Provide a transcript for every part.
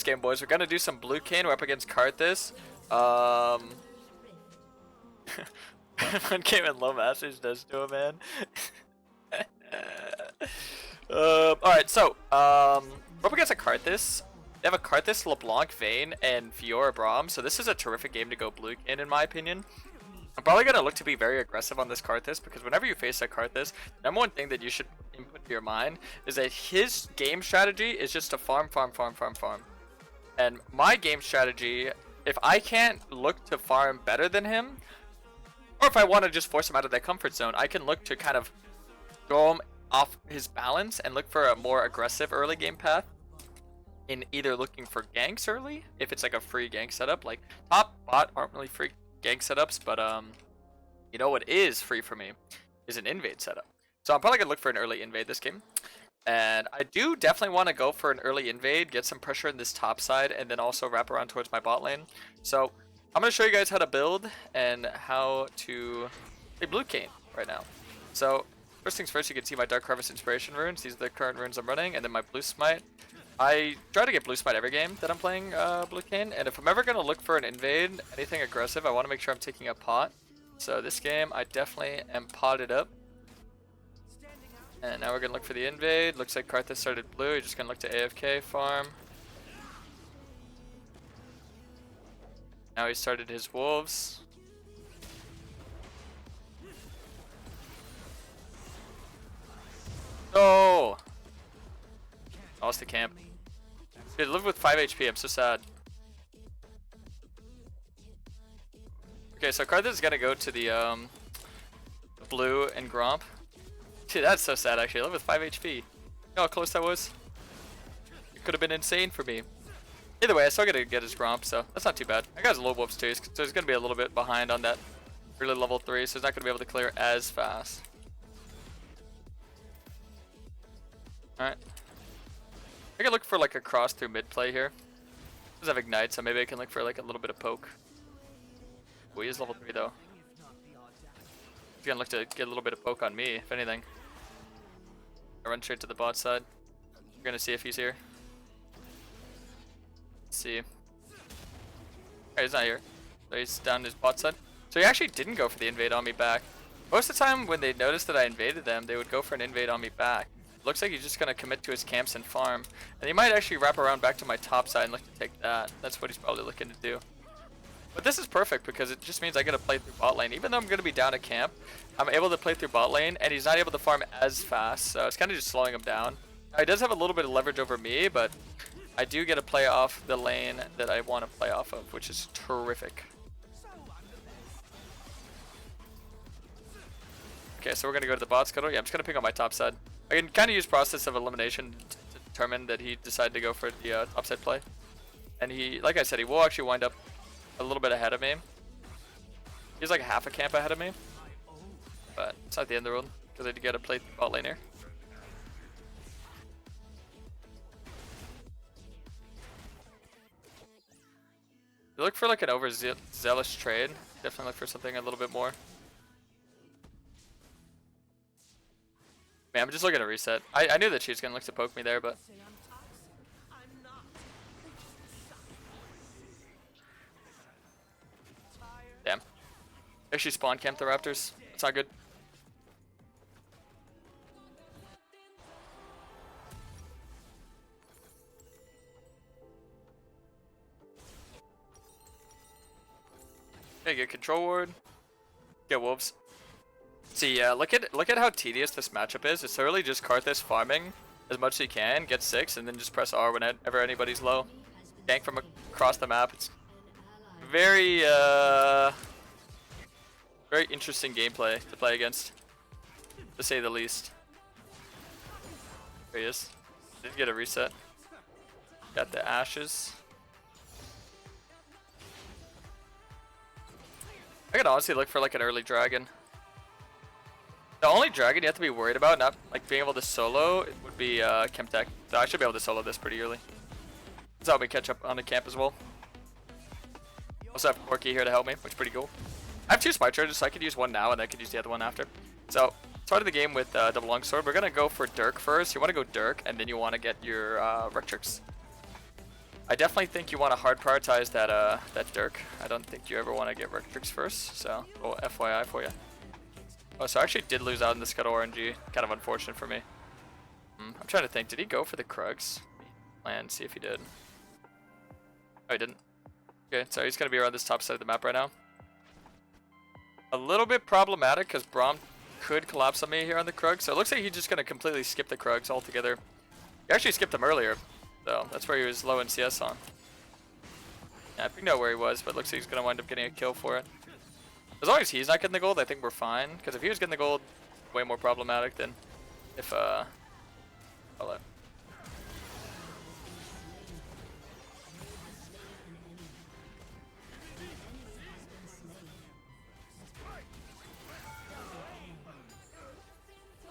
game, boys. We're gonna do some blue Kayn. We're up against Karthus. One game in low masters does to a man. Alright, so we're up against a Karthus. They have a Karthus, LeBlanc, Vayne, and Fiora Braum. So this is a terrific game to go blue in my opinion. I'm probably going to look to be very aggressive on this Karthus because whenever you face a Karthus, the number one thing that you should input to your mind is that his game strategy is just to farm. And my game strategy, if I can't look to farm better than him, or if I want to just force him out of that comfort zone, I can look to kind of throw him off his balance and look for a more aggressive early game path in either looking for ganks early, if it's like a free gank setup. Like top bot aren't really free gank setups, but you know what is free for me is an invade setup. So I'm probably gonna look for an early invade this game, and I do definitely want to go for an early invade, get some pressure in this top side, and then also wrap around towards my bot lane. So I'm gonna show you guys how to build and how to play blue Kayn right now. So first things first, you can see my Dark Harvest Inspiration runes. These are the current runes I'm running, and then my Blue Smite. I try to get Blue Smite every game that I'm playing blue Kayn, and if I'm ever gonna look for an invade, anything aggressive, I want to make sure I'm taking a pot. So this game, I definitely am potted up. And now we're gonna look for the invade. Looks like Karthus started blue. You're just gonna look to AFK farm. Now he started his wolves. Oh! Lost the camp. Dude, live with 5 HP. I'm so sad. Okay, so Karthus is gonna go to the blue and Gromp. Dude, that's so sad actually. I live with 5 HP. You know how close that was? It could have been insane for me. Either way, I still gotta get his Gromp, so that's not too bad. I got his low wolves too, so he's gonna be a little bit behind on that early level 3, so he's not gonna be able to clear as fast. Alright. I can look for like a cross through mid play here. He does have Ignite, so maybe I can look for like a little bit of poke. Oh, he is level 3 though. He's gonna look to get a little bit of poke on me, if anything. I run straight to the bot side. We're gonna see if he's here. Let's see. Okay, he's not here. So he's down his bot side. So he actually didn't go for the invade on me back. Most of the time when they noticed that I invaded them, they would go for an invade on me back. Looks like he's just gonna commit to his camps and farm. And he might actually wrap around back to my top side and look to take that. That's what he's probably looking to do. But this is perfect because it just means I get to play through bot lane. Even though I'm gonna be down a camp, I'm able to play through bot lane and he's not able to farm as fast. So it's kind of just slowing him down. He does have a little bit of leverage over me, but I do get to play off the lane that I want to play off of, which is terrific. Okay, so we're gonna go to the bot scuttle. Yeah, I'm just gonna pick on my top side. I can kind of use process of elimination to determine that he decided to go for the top side play. And he, like I said, he will actually wind up a little bit ahead of me. He's like half a camp ahead of me. But it's not the end of the world, because I did get to play bot lane here. You look for like an overzealous trade. Definitely look for something a little bit more. Man, I'm just looking to reset. I knew that she was gonna look to poke me there, but damn. Actually spawn camp the Raptors. It's not good. Okay, get control ward. Get wolves. See, yeah, look at how tedious this matchup is. It's literally just Karthus farming as much as he can, get 6, and then just press R whenever anybody's low. Gank from across the map. It's very very interesting gameplay to play against, to say the least. There he is. Did get a reset. Got the ashes. I could honestly look for like an early dragon. The only dragon you have to be worried about, not like being able to solo, it would be Chemtech. So I should be able to solo this pretty early. This help me catch up on the camp as well. Also have Corky here to help me, which is pretty cool. I have 2 smite charges, so I could use one now and I could use the other one after. So started the game with double longsword. We're gonna go for Dirk first. You want to go Dirk, and then you want to get your Rectrix. I definitely think you want to hard prioritize that Dirk. I don't think you ever want to get Rectrix first, so FYI for you. Oh, so I actually did lose out in the Scuttle RNG. Kind of unfortunate for me. I'm trying to think. Did he go for the Krugs? And see if he did. Oh, he didn't. Okay, so he's gonna be around this top side of the map right now. A little bit problematic because Braum could collapse on me here on the Krug, so it looks like he's just gonna completely skip the Krugs altogether. He actually skipped them earlier, so that's where he was low in CS on. Yeah, I didn't know where he was, but it looks like he's gonna wind up getting a kill for it. As long as he's not getting the gold, I think we're fine. Because if he was getting the gold, way more problematic than if I'll let.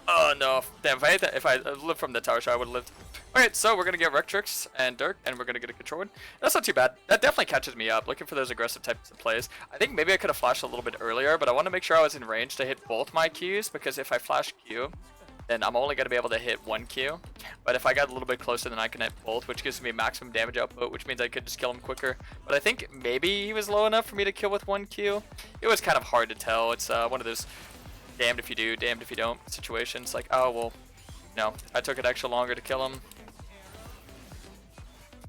Oh no! Damn! If I lived from the tower shot, I would have lived. Alright, so we're gonna get Rectrix and Dirk, and we're gonna get a control win. That's not too bad. That definitely catches me up, looking for those aggressive types of plays. I think maybe I could have flashed a little bit earlier, but I want to make sure I was in range to hit both my Qs, because if I flash Q, then I'm only gonna be able to hit one Q. But if I got a little bit closer, then I can hit both, which gives me maximum damage output, which means I could just kill him quicker. But I think maybe he was low enough for me to kill with one Q. It was kind of hard to tell. It's one of those damned if you do, damned if you don't situations. Like, oh well, no, I took it extra longer to kill him.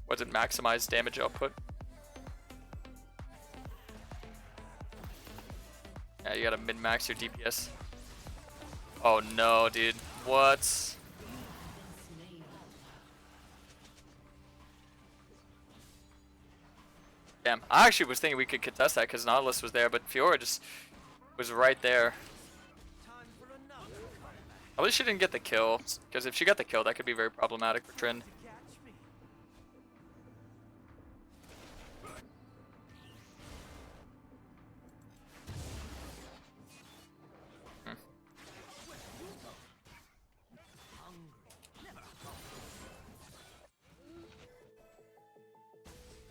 Wasn't maximized damage output. Yeah, you gotta min-max your DPS. Oh no, dude. What? Damn, I actually was thinking we could contest that because Nautilus was there, but Fiora just was right there. At least she didn't get the kill, because if she got the kill, that could be very problematic for Trend.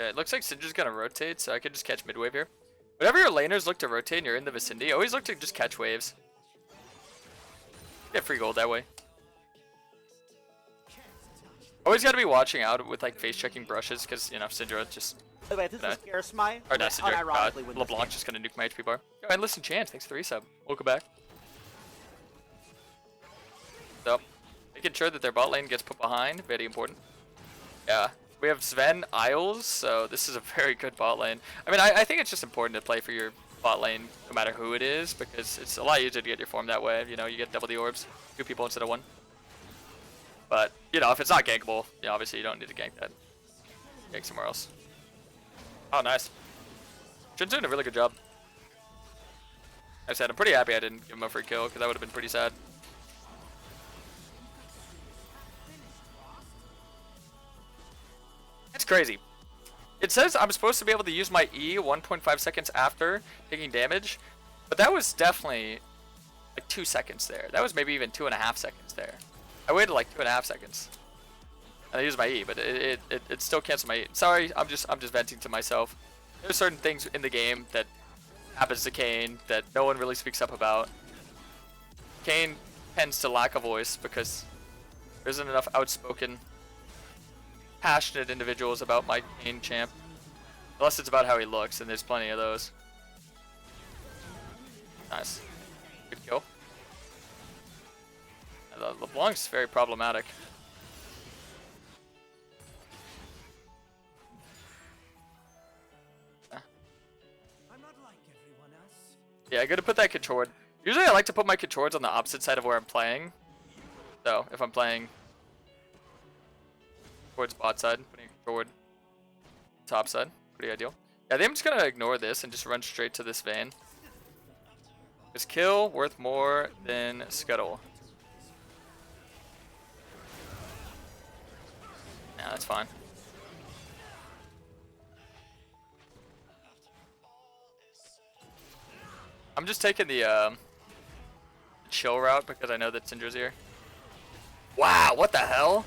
Yeah, it looks like Syndra's gonna rotate, so I could just catch mid-wave here. Whenever your laners look to rotate and you're in the vicinity, always look to just catch waves. Get free gold that way. Always gotta be watching out with like face checking brushes, because you know Syndra just. By the way, this is Karasmai. Or not Syndra. LeBlanc just gonna nuke my HP bar. Oh, and listen, Chance, thanks for the resub. Welcome back. So, making sure that their bot lane gets put behind, very important. Yeah. We have Sven Isles, so this is a very good bot lane. I mean, I think it's just important to play for your bot lane no matter who it is, because it's a lot easier to get your form that way. You know, you get double the orbs, 2 people instead of 1. But, you know, if it's not gankable, yeah, obviously you don't need to gank that. Gank somewhere else. Oh, nice. Jin's doing a really good job. Like I said, I'm pretty happy I didn't give him a free kill, because that would have been pretty sad. It's crazy. It says I'm supposed to be able to use my E 1.5 seconds after taking damage, but that was definitely like 2 seconds there. That was maybe even 2.5 seconds there. I waited like 2.5 seconds. And I used my E, but it still canceled my E. Sorry, I'm just venting to myself. There's certain things in the game that happens to Kayn that no one really speaks up about. Kayn tends to lack a voice because there isn't enough outspoken, passionate individuals about my Kayn champ. Unless it's about how he looks, and there's plenty of those. Nice. Good kill. LeBlanc's very problematic. Yeah, I gotta put that control. Usually I like to put my controls on the opposite side of where I'm playing. So, if I'm playing towards bot side, putting it toward top side, pretty ideal. Yeah, I think I'm just gonna ignore this and just run straight to this vein. Is kill worth more than scuttle? Yeah, that's fine. I'm just taking the chill route because I know that Syndra's here. Wow, what the hell?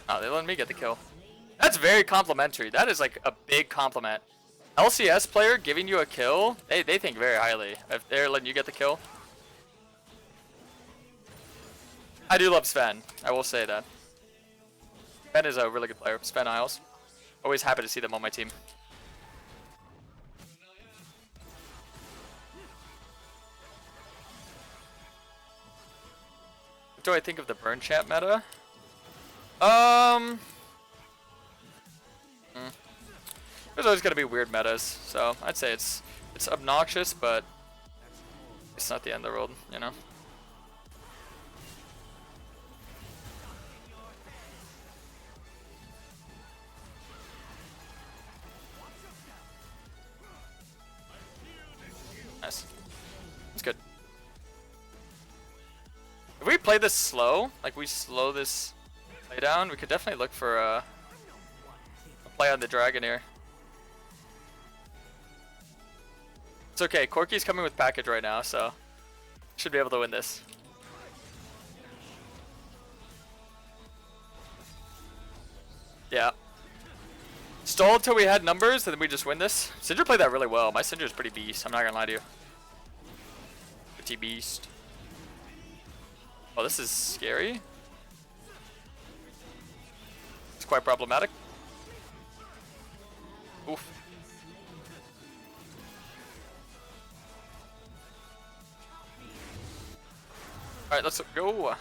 Oh, they let me get the kill. That's very complimentary. That is like a big compliment. LCS player giving you a kill, they think very highly if they're letting you get the kill. I do love Sven. I will say that. Sven is a really good player. Sven Isles. Always happy to see them on my team. What do I think of the burn champ meta? There's always gonna be weird metas, so I'd say it's obnoxious, but it's not the end of the world, you know. Nice. It's good. If we play this slow, like we slow this play down, we could definitely look for a play on the dragon here. It's okay, Corki's coming with package right now, so should be able to win this. Yeah. Stall until we had numbers, and then we just win this. Syndra played that really well. My Syndra's pretty beast, I'm not gonna lie to you. Pretty beast. Oh, this is scary. It's quite problematic. Oof. Alright, let's go.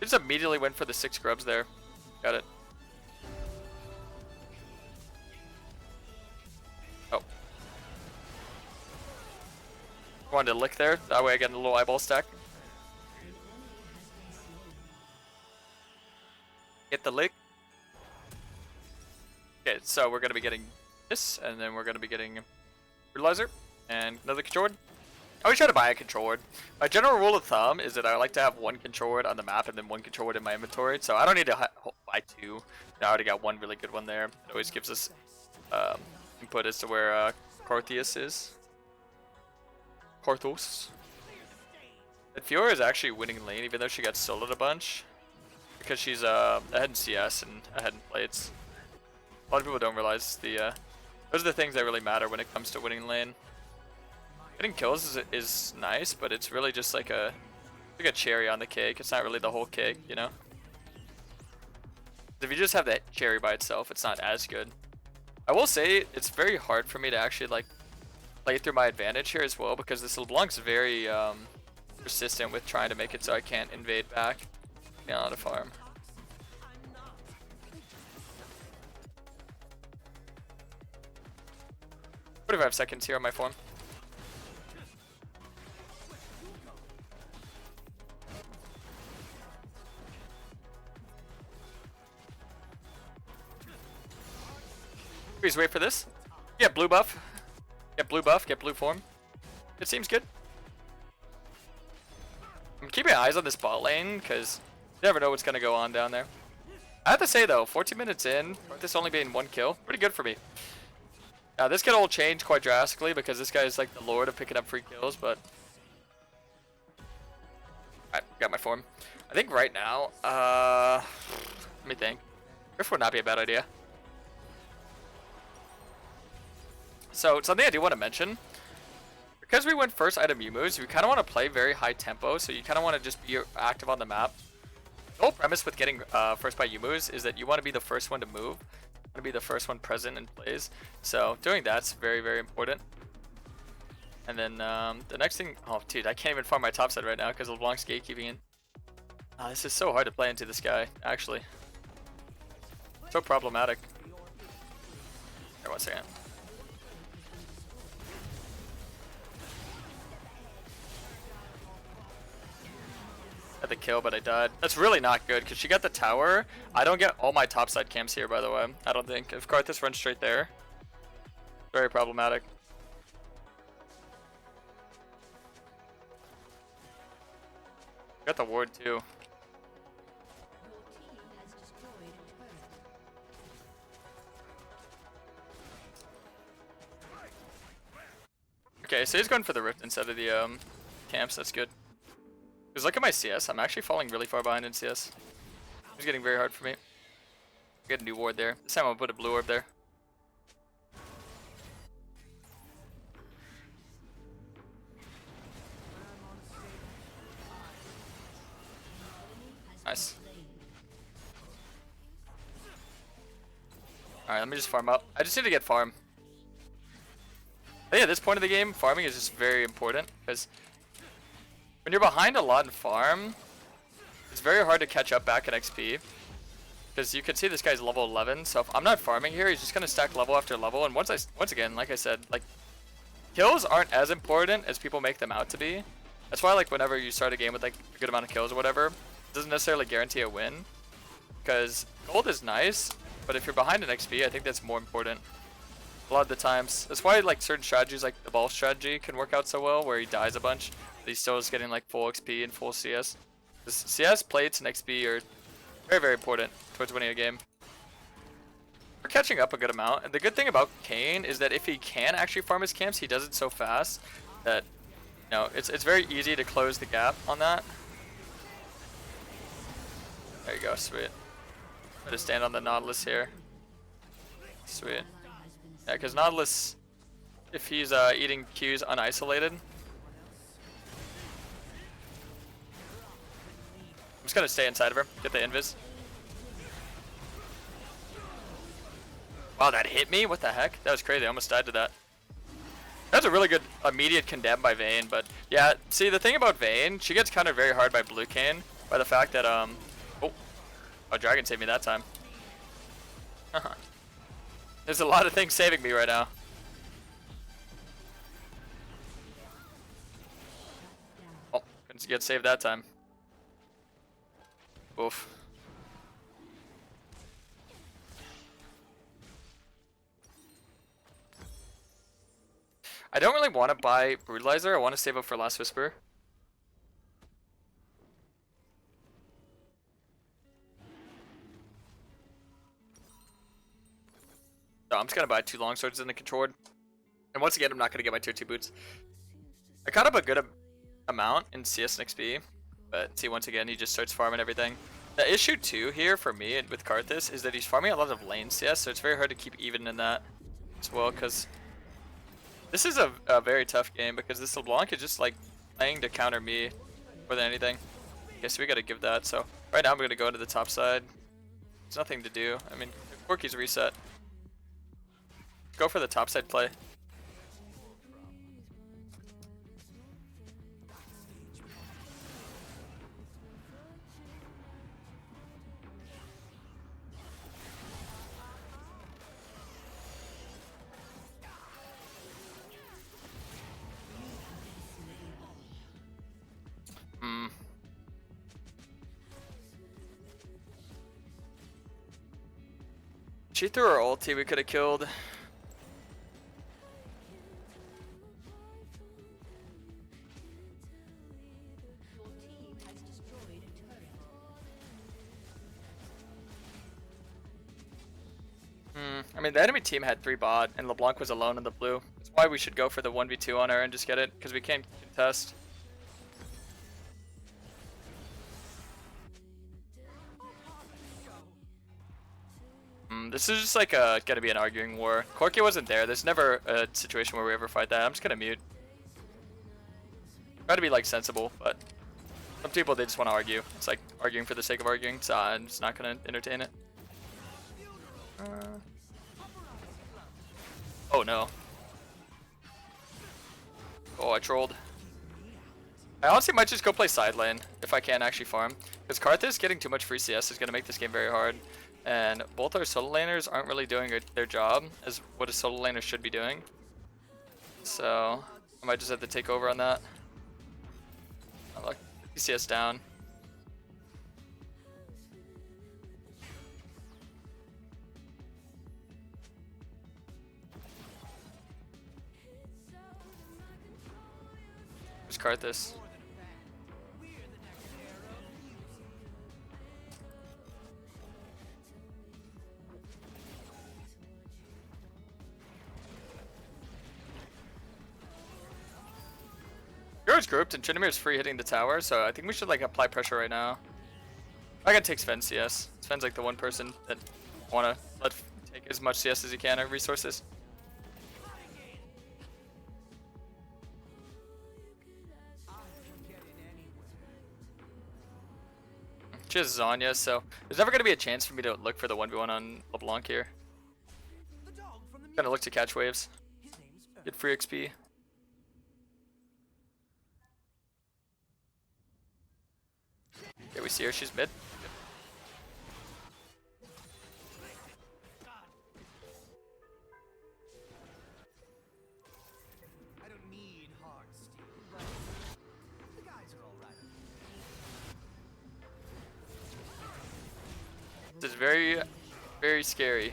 Just immediately went for the 6 grubs there. Got it. Oh. Wanted to lick there. That way I get a little eyeball stack. Get the lick. Okay, so we're going to be getting this, and then we're going to be getting fertilizer and another control ward. I always try to buy a control ward. My general rule of thumb is that I like to have one control ward on the map and then one control ward in my inventory, so I don't need to buy 2. I already got one really good one there. It always gives us input as to where Carthius is. Karthos. And Fiora is actually winning lane, even though she got soloed a bunch. Because she's ahead in CS and ahead in plates. A lot of people don't realize the those are the things that really matter when it comes to winning lane. Getting kills is nice, but it's really just like a cherry on the cake. It's not really the whole cake, you know? If you just have that cherry by itself, it's not as good. I will say it's very hard for me to actually like play through my advantage here as well, because this LeBlanc's very persistent with trying to make it so I can't invade back. Yeah, on a farm. "45 seconds here on my form." Please wait for this. Get blue buff. Get blue buff. Get blue form. It seems good. I'm keeping eyes on this bot lane because you never know what's gonna go on down there. I have to say though, 14 minutes in, this only being 1 kill, pretty good for me. Now this could all change quite drastically because this guy is like the lord of picking up free kills, but alright, got my form. I think right now, let me think. Griff would not be a bad idea. So something I do want to mention, because we went first item U moves, we kind of want to play very high tempo, so you kind of want to just be active on the map. The whole premise with getting first by U moves is that you want to be the first one to move, you want to be the first one present in plays. So doing that's very, very important. And then the next thing, oh dude, I can't even farm my top side right now because LeBlanc's gatekeeping it. Oh, this is so hard to play into this guy, actually. So problematic. Here, 1 second. Had the kill, but I died. That's really not good because she got the tower. I don't get all my topside camps here, by the way. I don't think. If Karthus runs straight there, very problematic. Got the ward too. Okay, so he's going for the rift instead of the camps. That's good. Because look at my CS. I'm actually falling really far behind in CS. It's getting very hard for me. Get a new ward there. This time I'll put a blue orb there. Nice. Alright, let me just farm up. I just need to get farm. But yeah, at this point of the game, farming is just very important, because when you're behind a lot in farm, it's very hard to catch up back at XP. Because you can see this guy's level 11, so if I'm not farming here, he's just going to stack level after level. And once again, like I said, like, kills aren't as important as people make them out to be. That's why, like, whenever you start a game with like a good amount of kills or whatever, it doesn't necessarily guarantee a win. Because gold is nice, but if you're behind in XP, I think that's more important a lot of the times. That's why like certain strategies like the ball strategy can work out so well, where he dies a bunch, but he still is getting like full XP and full CS. Because CS, plates, and XP are very, very important towards winning a game. We're catching up a good amount, and the good thing about Kayn is that if he can actually farm his camps, he does it so fast that, you know, it's very easy to close the gap on that. There you go, sweet. I'm gonna stand on the Nautilus here. Sweet. Yeah, because Nautilus, if he's eating Qs unisolated, I'm just gonna stay inside of her, get the invis. Wow, that hit me? What the heck? That was crazy. I almost died to that. That's a really good immediate condemn by Vayne, but yeah, see the thing about Vayne, she gets countered very hard by Blue Kayn by the fact that oh, Dragon saved me that time. There's a lot of things saving me right now. Oh, couldn't get saved that time. Oof. I don't really want to buy Brutalizer. I want to save up for Last Whisper. So I'm just going to buy 2 longswords in the controlled. And once again, I'm not going to get my tier 2 boots. I caught up a good amount in CS and XP. But see, once again, he just starts farming everything. The issue too here for me with Karthus is that he's farming a lot of lane CS. So it's very hard to keep even in that as well. Because this is a very tough game. Because this LeBlanc is just like playing to counter me more than anything. Okay, so we got to give that. So right now I'm going to go into the top side. There's nothing to do. I mean, Corky's reset. Go for the topside play. She threw her ulti, we could have killed. I mean, the enemy team had 3 bot, and LeBlanc was alone in the blue. That's why we should go for the 1v2 on her and just get it, because we can't contest. This is just like gonna be an arguing war. Corky wasn't there. There's never a situation where we ever fight that. I'm just gonna mute. Try to be like sensible, but some people, they just want to argue. It's like arguing for the sake of arguing, so I'm just not gonna entertain it. Oh no. Oh, I trolled. I honestly might just go play side lane if I can actually farm. Because Karthus getting too much free CS is going to make this game very hard. And both our solo laners aren't really doing their job as what a solo laner should be doing. So I might just have to take over on that. Oh, look, CS down. Just Karthus. Hero's grouped and Trinimir's free hitting the tower, so I think we should like apply pressure right now. I gotta take Sven CS. Sven's like the one person that I wanna let take as much CS as he can of resources. She has Zanya, so there's never going to be a chance for me to look for the 1v1 on LeBlanc here. Gonna look to catch waves. Get free XP. Okay, we see her. She's mid. This is very, very scary.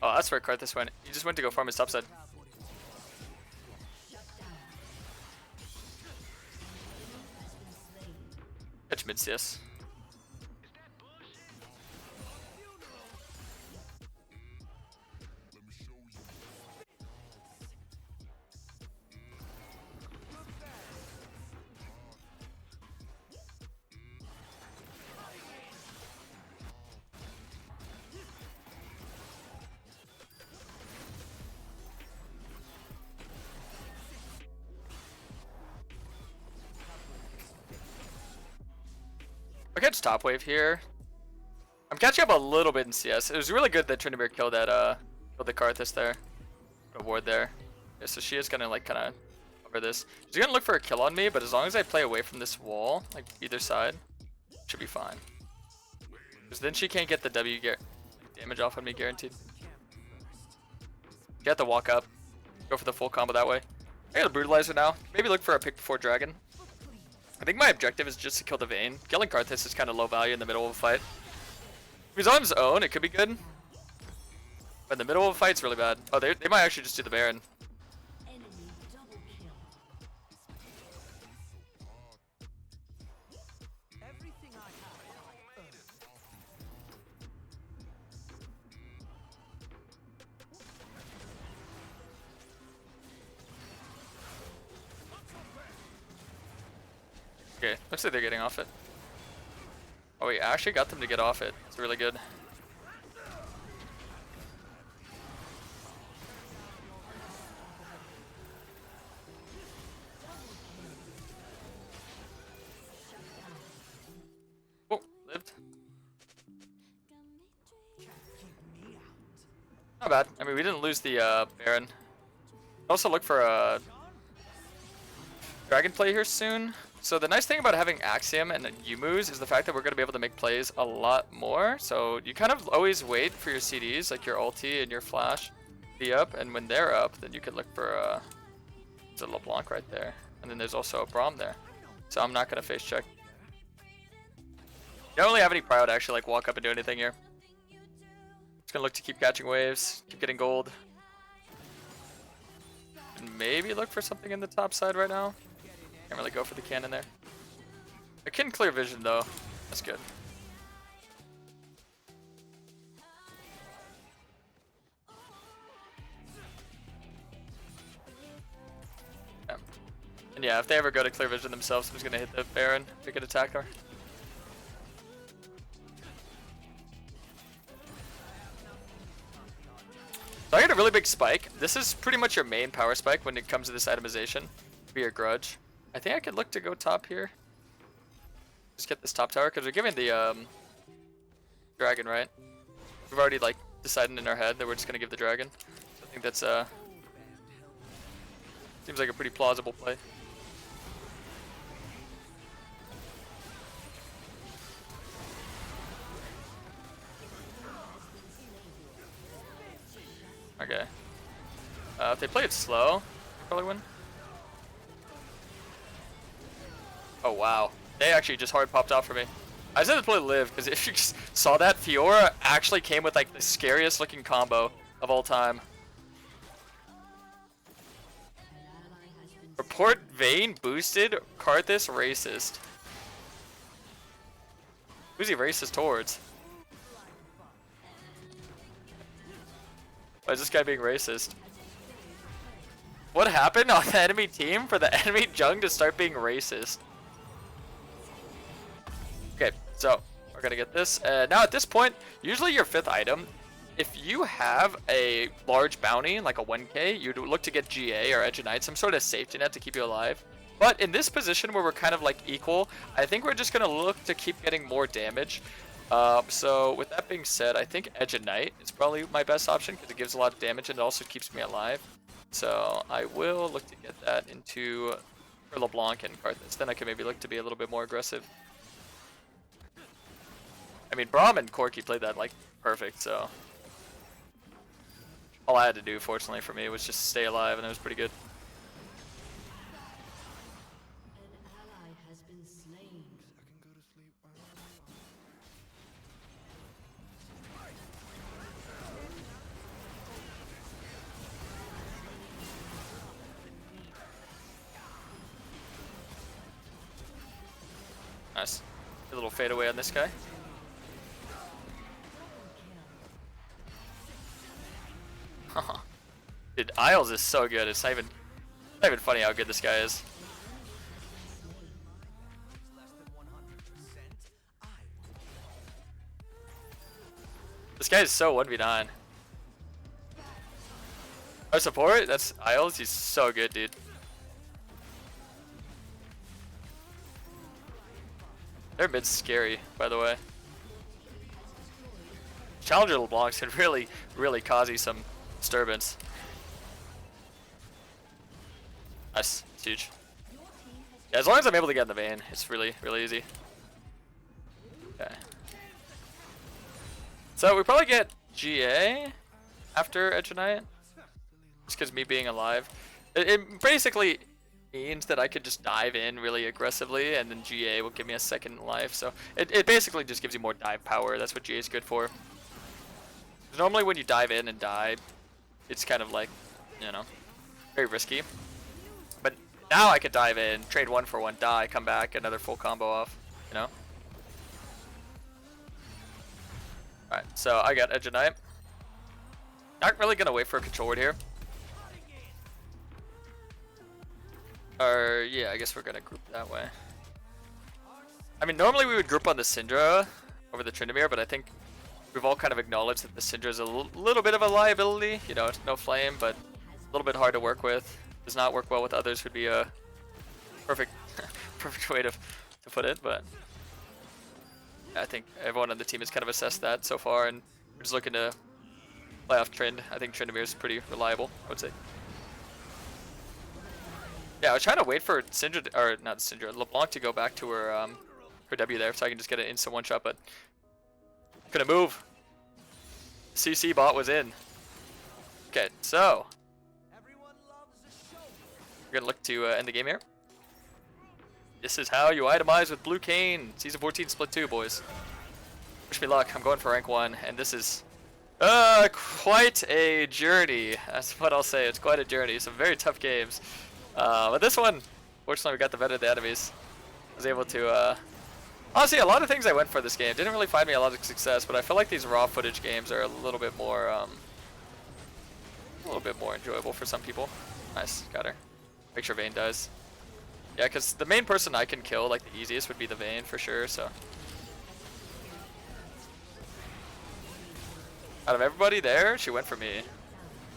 Oh, that's where Karthus went. He just went to go farm his topside. Catch mid CS. I'll catch top wave here. I'm catching up a little bit in CS. It was really good that Trinity killed that killed the Karthus there. Put a ward there. Yeah, so she is gonna like kinda cover this. She's gonna look for a kill on me, but as long as I play away from this wall, like either side, should be fine. Because then she can't get the W damage off on me guaranteed. You have to walk up, go for the full combo that way. I got a brutalizer now. Maybe look for a pick before dragon. I think my objective is just to kill the Vayne. Killing Karthus is kind of low value in the middle of a fight. If he's on his own, it could be good. But in the middle of a fight, it's really bad. Oh, they might actually just do the Baron. Okay, looks like they're getting off it. Oh, we actually got them to get off it. It's really good. Oh, lived. Not bad. I mean, we didn't lose the Baron. Also look for a dragon play here soon. So the nice thing about having Axiom and Yumu's is the fact that we're going to be able to make plays a lot more. So you kind of always wait for your CDs, like your ulti and your flash, to be up. And when they're up, then you can look for there's a LeBlanc right there. And then there's also a Braum there. So I'm not going to face check. You don't really have any prio to actually like walk up and do anything here. Just going to look to keep catching waves, keep getting gold. And maybe look for something in the top side right now. Can't really go for the cannon there. I can clear vision though. That's good. Yeah. And yeah, if they ever go to clear vision themselves, I'm just gonna hit the Baron to get attack her. So I got a really big spike. This is pretty much your main power spike when it comes to this itemization. Be your grudge. I think I could look to go top here. Just get this top tower because we're giving the dragon, right? We've already like decided in our head that we're just gonna give the dragon. So I think that's seems like a pretty plausible play. Okay. If they play it slow, they probably win. Oh wow, they actually just hard popped off for me. I just had to play live because if you saw that, Fiora actually came with like the scariest looking combo of all time. Report Vayne boosted, Karthus racist. Who's he racist towards? Why is this guy being racist? What happened on the enemy team for the enemy Jung to start being racist? Okay, so we're gonna get this. Now at this point, usually your 5th item if you have a large bounty, like a 1k, you'd look to get GA or Edge of Night, some sort of safety net to keep you alive. But in this position where we're kind of like equal, I think we're just going to look to keep getting more damage. So with that being said, I think Edge of Night is probably my best option because it gives a lot of damage and it also keeps me alive. So I will look to get that into for LeBlanc and Karthus. Then I can maybe look to be a little bit more aggressive. I mean, Braum and Corki played that like perfect, so all I had to do, fortunately for me, was just stay alive, and it was pretty good. Nice. A little fadeaway on this guy. Dude, Isles is so good. It's not even funny how good this guy is. This guy is so 1v9. Our support, that's Isles. He's so good, dude. Their mid's scary, by the way. Challenger LeBlancs can really cause you some disturbance. Nice, it's huge. Yeah, as long as I'm able to get in the vein, it's really easy. Okay. So we probably get GA after Edge of Night, just because me being alive. It basically means that I could just dive in really aggressively, and then GA will give me a second life. So it basically just gives you more dive power. That's what GA is good for. Normally when you dive in and die, it's kind of like, you know, very risky. But now I could dive in, trade 1 for 1, die, come back, get another full combo off, you know? Alright, so I got Edge of Night. Not really gonna wait for a control word here. Or, yeah, I guess we're gonna group that way. I mean, normally we would group on the Syndra over the Tryndamere, but I think we've all kind of acknowledged that the Syndra is a little bit of a liability. You know, no flame, but a little bit hard to work with. Does not work well with others would be a perfect way to put it, but I think everyone on the team has kind of assessed that so far, and we're just looking to play off Trend. I think Tryndamere is pretty reliable, I would say. Yeah, I was trying to wait for Syndra, or not Syndra, LeBlanc to go back to her W there, so I can just get an instant one-shot, but couldn't move. CC bot was in. Okay, so we're gonna look to end the game here. This is how you itemize with Blue Kayn. Season 14 split 2, boys. Wish me luck. I'm going for rank 1, and this is quite a journey. That's what I'll say. It's quite a journey. Some very tough games. But this one, fortunately, we got the better of the enemies. I was able to honestly, a lot of things I went for this game didn't really find me a lot of success, but I feel like these raw footage games are a little bit more enjoyable for some people. Nice, got her. Make sure Vayne dies. Yeah, because the main person I can kill, like the easiest, would be the Vayne for sure. So out of everybody there, she went for me.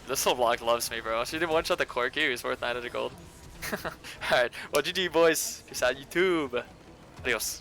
This little vlog loves me, bro. She did one shot the Corki. He was worth 900 gold. Alright, well, GG, boys. Peace out, YouTube. Adios.